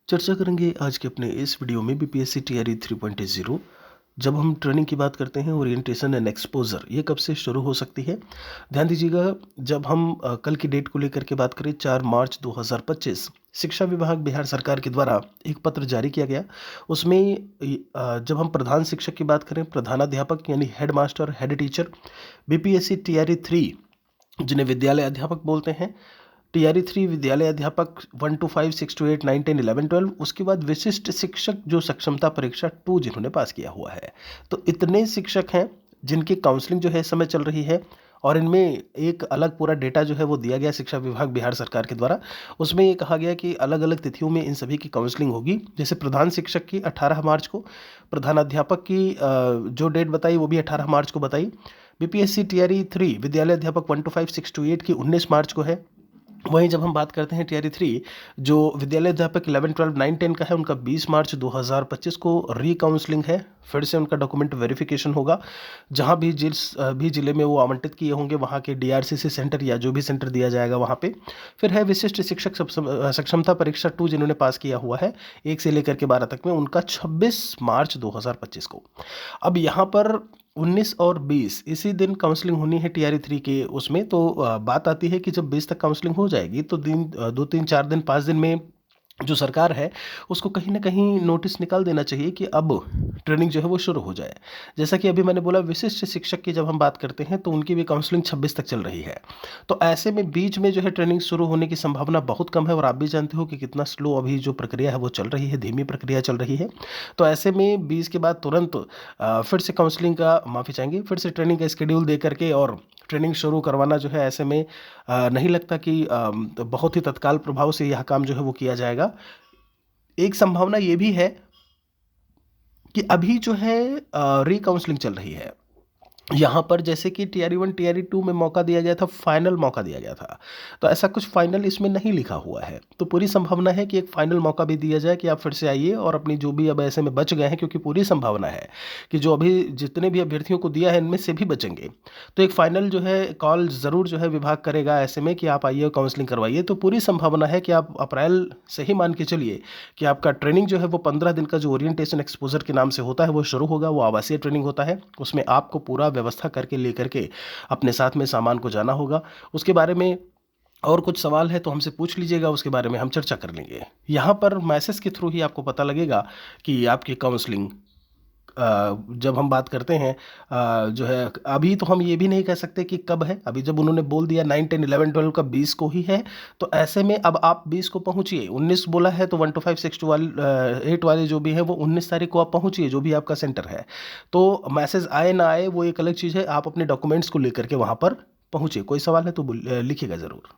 चर्चा करेंगे आज के अपने इस वीडियो में बीपीएससी टीआरई 3.0। जब हम ट्रेनिंग की बात करते हैं, ओरिएंटेशन एंड एक्सपोजर ये कब से शुरू हो सकती है। ध्यान दीजिएगा, जब हम कल की डेट को लेकर के बात करें 4 मार्च 2025, शिक्षा विभाग बिहार सरकार के द्वारा एक पत्र जारी किया गया। उसमें जब हम प्रधान शिक्षक की बात करें, प्रधानाध्यापक यानी head master, head teacher, BPSC TRE 3 जिन्हें विद्यालय अध्यापक बोलते हैं, टीआरई 3 विद्यालय अध्यापक 1 to 5, 6 to 8, 9, 10, 11, 12, उसके बाद विशिष्ट शिक्षक जो सक्षमता परीक्षा 2 जिन्होंने पास किया हुआ है। तो इतने शिक्षक हैं जिनकी काउंसलिंग जो है इस समय चल रही है, और इनमें एक अलग पूरा डेटा जो है वो दिया गया शिक्षा विभाग बिहार सरकार के द्वारा। उसमें ये कहा गया कि अलग अलग तिथियों में इन सभी की काउंसलिंग होगी। जैसे प्रधान शिक्षक की 18 मार्च को, प्रधानाध्यापक की जो डेट बताई वो भी 18 मार्च को बताई। बीपीएससी टीआरई 3 विद्यालय अध्यापक 1 to 5, 6 to 8 की 19 मार्च को है। वहीं जब हम बात करते हैं टीआरई 3 जो विद्यालय अध्यापक 11, 12, 9, 10 का है, उनका 20 मार्च 2025 को री काउंसलिंग है। फिर से उनका डॉक्यूमेंट वेरिफिकेशन होगा। जहां भी भी जिले में वो आवंटित किए होंगे वहां के डीआरसीसी सेंटर या जो भी सेंटर दिया जाएगा वहां पे। फिर है विशिष्ट शिक्षक सक्षमता परीक्षा 2 जिन्होंने पास किया हुआ है 1 से लेकर के 12 तक में, उनका 26 मार्च 2025 को। अब यहाँ पर 19 और 20 इसी दिन काउंसलिंग होनी है टीआरई 3 के उसमें। तो बात आती है कि जब 20 तक काउंसलिंग हो जाएगी तो 2, 3, 4 दिन 5 दिन में जो सरकार है उसको कहीं ना कहीं नोटिस निकाल देना चाहिए कि अब ट्रेनिंग जो है वो शुरू हो जाए। जैसा कि अभी मैंने बोला, विशिष्ट शिक्षक की जब हम बात करते हैं तो उनकी भी काउंसलिंग 26 तक चल रही है। तो ऐसे में बीच में जो है ट्रेनिंग शुरू होने की संभावना बहुत कम है, और आप भी जानते हो कि कितना स्लो अभी जो प्रक्रिया है वो चल रही है, धीमी प्रक्रिया चल रही है। तो ऐसे में 20 के बाद तुरंत फिर से काउंसलिंग का माफ़ी चाहेंगे, फिर से ट्रेनिंग का स्केड्यूल दे करके और ट्रेनिंग शुरू करवाना जो है, ऐसे में नहीं लगता कि तो बहुत ही तत्काल प्रभाव से यह काम जो है वो किया जाएगा। एक संभावना ये भी है कि अभी जो है री काउंसलिंग चल रही है। यहाँ पर जैसे कि टीआरई 1 टीआरई 2 में मौका दिया गया था, फाइनल मौका दिया गया था, तो ऐसा कुछ फाइनल इसमें नहीं लिखा हुआ है। तो पूरी संभावना है कि एक फाइनल मौका भी दिया जाए कि आप फिर से आइए और अपनी जो भी अब ऐसे में बच गए हैं, क्योंकि पूरी संभावना है कि जो अभी जितने भी अभ्यर्थियों को दिया है इनमें से भी बचेंगे। तो एक फाइनल जो है कॉल ज़रूर जो है विभाग करेगा ऐसे में कि आप आइए काउंसलिंग करवाइए। तो पूरी संभावना है कि आप अप्रैल से ही मान के चलिए कि आपका ट्रेनिंग जो है वो 15 दिन का जो ओरिएंटेशन एक्सपोजर के नाम से होता है वो शुरू होगा। वो आवासीय ट्रेनिंग होता है, उसमें आपको पूरा व्यवस्था करके लेकर के अपने साथ में सामान को जाना होगा। उसके बारे में और कुछ सवाल है तो हमसे पूछ लीजिएगा, उसके बारे में हम चर्चा कर लेंगे। यहाँ पर मैसेज के थ्रू ही आपको पता लगेगा कि आपकी काउंसलिंग जब हम बात करते हैं जो है, अभी तो हम ये भी नहीं कह सकते कि कब है। अभी जब उन्होंने बोल दिया 9, 10, 11, 12 का 20 को ही है, तो ऐसे में अब आप 20 को पहुंचिए। 19 बोला है तो 1 to 5, 6 to 8 वाले जो भी हैं वो 19 तारीख को आप पहुंचिए, जो भी आपका सेंटर है। तो मैसेज आए ना आए वो एक अलग चीज़ है, आप अपने डॉक्यूमेंट्स को लेकर के वहाँ पर पहुँचिए। कोई सवाल है तो लिखिएगा ज़रूर।